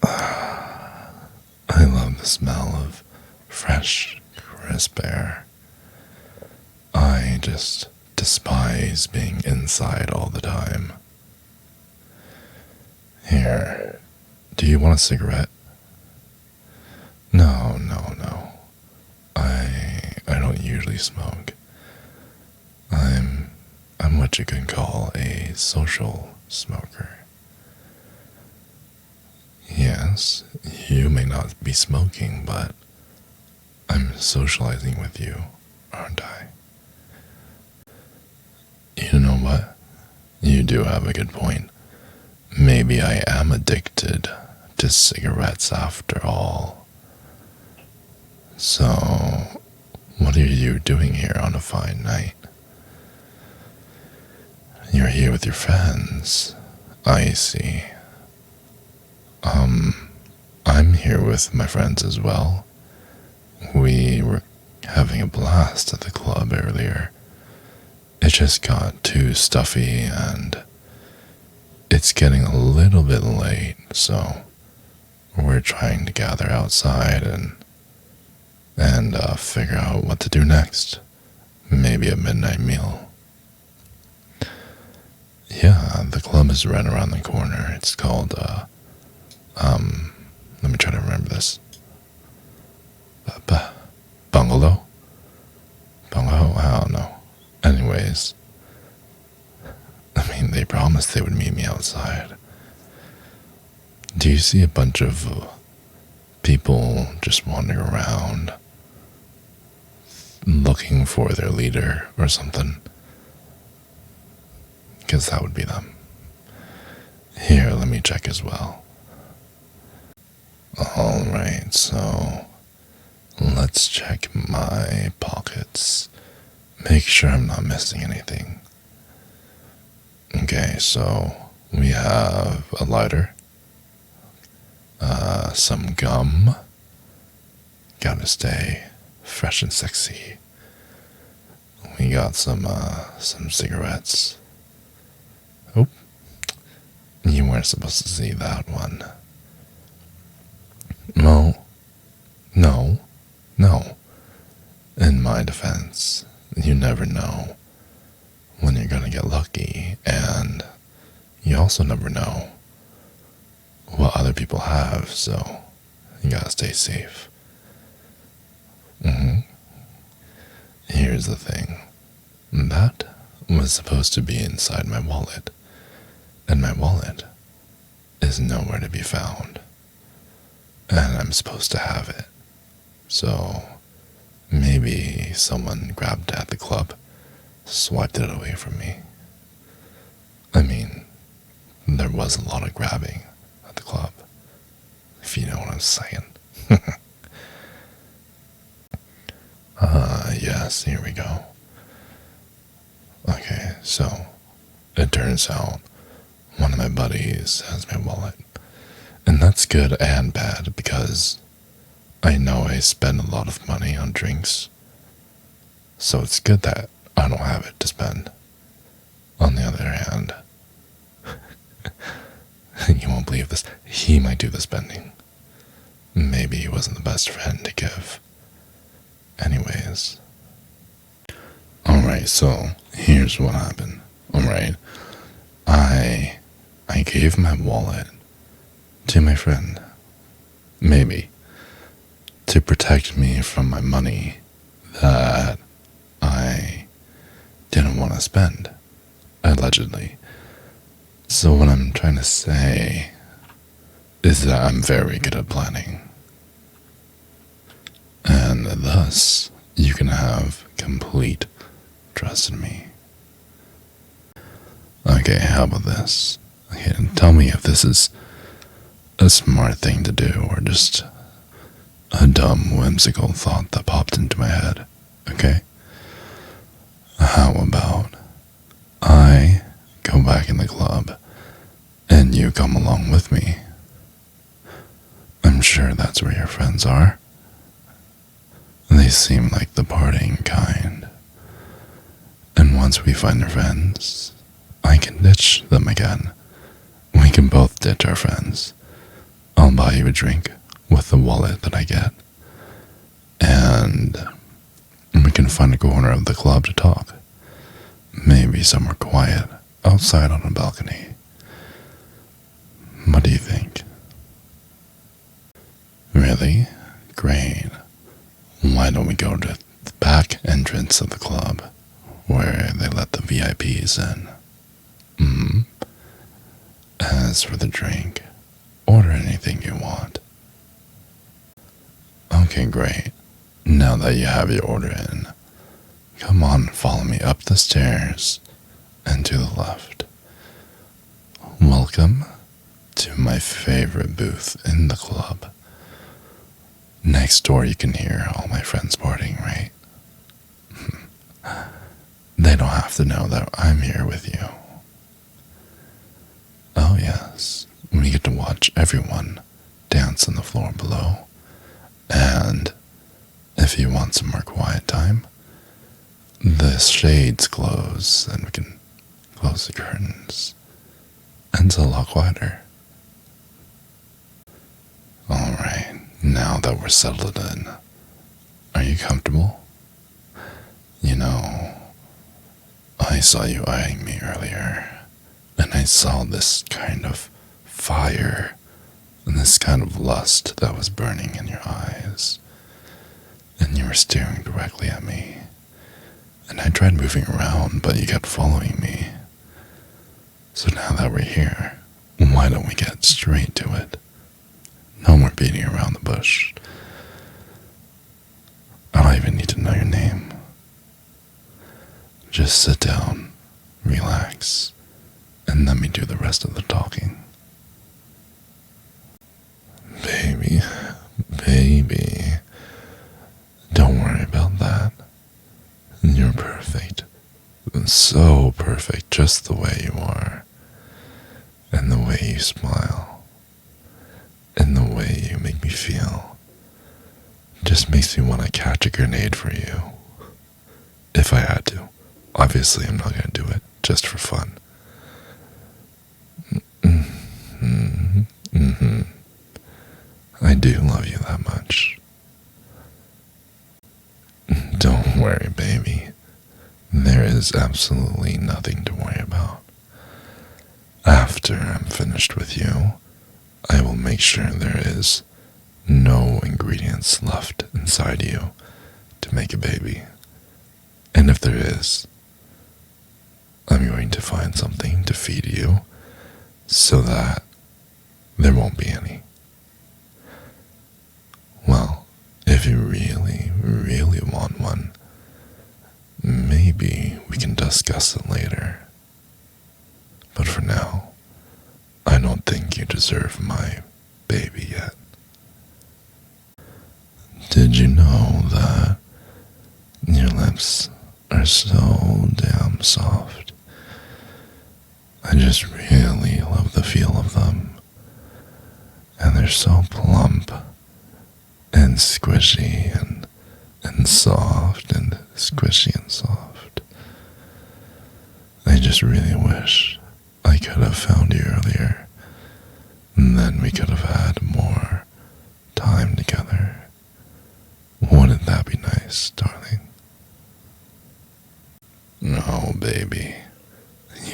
I love the smell of fresh, crisp air. I just despise being inside all the time. Here, do you want a cigarette? No, no, no. I don't usually smoke. I'm what you can call a social smoker. Yes, you may not be smoking, but I'm socializing with you, aren't I? You know what? You do have a good point. Maybe I am addicted to cigarettes after all. So, what are you doing here on a fine night? You're here with your friends. I see. I'm here with my friends as well. We were having a blast at the club earlier. It just got too stuffy and it's getting a little bit late, so we're trying to gather outside and figure out what to do next. Maybe a midnight meal. Yeah, the club is right around the corner. It's called, let me try to remember this. Bungalow? Bungalow? I don't know. Anyways, I mean, they promised they would meet me outside. Do you see a bunch of people just wandering around looking for their leader or something? Because that would be them. Here, let me check as well. Alright, so let's check my pockets. Make sure I'm not missing anything. Okay, so we have a lighter, some gum. Gotta stay fresh and sexy. We got some cigarettes. Oh, you weren't supposed to see that one. No. In my defense, you never know when you're gonna get lucky, and you also never know what other people have, so you gotta stay safe. Here's the thing. That was supposed to be inside my wallet, and my wallet is nowhere to be found. And I'm supposed to have it. So maybe someone grabbed it at the club, swiped it away from me. I mean, there was a lot of grabbing at the club, if you know what I'm saying. Yes, here we go. Okay, so it turns out one of my buddies has my wallet. And that's good and bad because I know I spend a lot of money on drinks. So it's good that I don't have it to spend. On the other hand, you won't believe this, he might do the spending. Maybe he wasn't the best friend to give. Anyways. Alright, so here's what happened. Alright. I gave my wallet to my friend. Maybe. To protect me from my money that I didn't want to spend. Allegedly. So what I'm trying to say is that I'm very good at planning. And thus, you can have complete trust in me. Okay, how about this? Okay, tell me if this is a smart thing to do or just a dumb, whimsical thought that popped into my head, okay? How about I go back in the club and you come along with me? I'm sure that's where your friends are. They seem like the partying kind. And once we find our friends, I can ditch them again. We can both ditch our friends. I'll buy you a drink with the wallet that I get, and we can find a corner of the club to talk. Maybe somewhere quiet, outside on a balcony. What do you think? Really? Great. Why don't we go to the back entrance of the club, where they let the VIPs in? As for the drink, order anything you want. Okay, great. Now that you have your order in, come on, follow me up the stairs and to the left. Welcome to my favorite booth in the club. Next door you can hear all my friends partying, right? They don't have to know that I'm here with you. Oh yes, we get to watch everyone dance on the floor below. And if you want some more quiet time, the shades close and we can close the curtains. And it's a lot quieter. Alright, now that we're settled in, are you comfortable? You know, I saw you eyeing me earlier, and I saw this kind of fire and this kind of lust that was burning in your eyes. And you were staring directly at me. And I tried moving around, but you kept following me. So now that we're here, why don't we get straight to it? No more beating around the bush. I don't even need to know your name. Just sit down, relax, and let me do the rest of the talking. Baby, don't worry about that. You're perfect. So perfect, just the way you are. And the way you smile. And the way you make me feel. Just makes me want to catch a grenade for you. If I had to. Obviously, I'm not going to do it just for fun. I do love you that much. Don't worry, baby. There is absolutely nothing to worry about. After I'm finished with you, I will make sure there is no ingredients left inside you to make a baby. And if there is, I'm going to find something to feed you so that there won't be any. Well, if you really, really want one, maybe we can discuss it later. But for now, I don't think you deserve my baby yet. Did you know that your lips are so damn soft? I just really love the feel of them. And they're so plump and squishy and soft and squishy and soft. I just really wish I could have found you earlier, and then we could have had more time together. Wouldn't that be nice, darling? No, baby.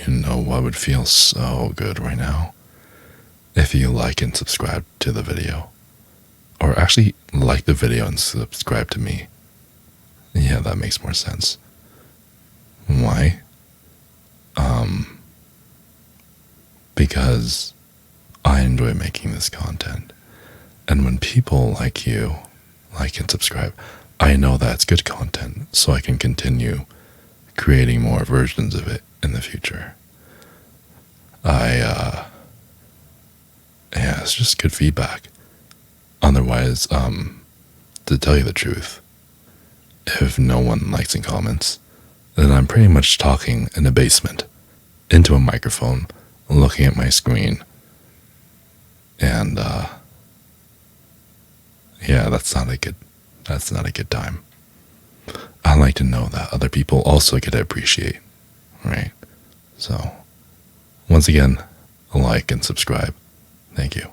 You know what would feel so good right now? If you like and subscribe to the video. Or actually, like the video and subscribe to me. Yeah, that makes more sense. Why? Because I enjoy making this content. And when people like you like and subscribe, I know that's good content, so I can continue creating more versions of it in the future. Yeah, it's just good feedback. Otherwise, to tell you the truth, if no one likes and comments, then I'm pretty much talking in a basement, into a microphone, looking at my screen, and, yeah, that's not a good time. I like to know that other people also get to appreciate, right? So, once again, like and subscribe. Thank you.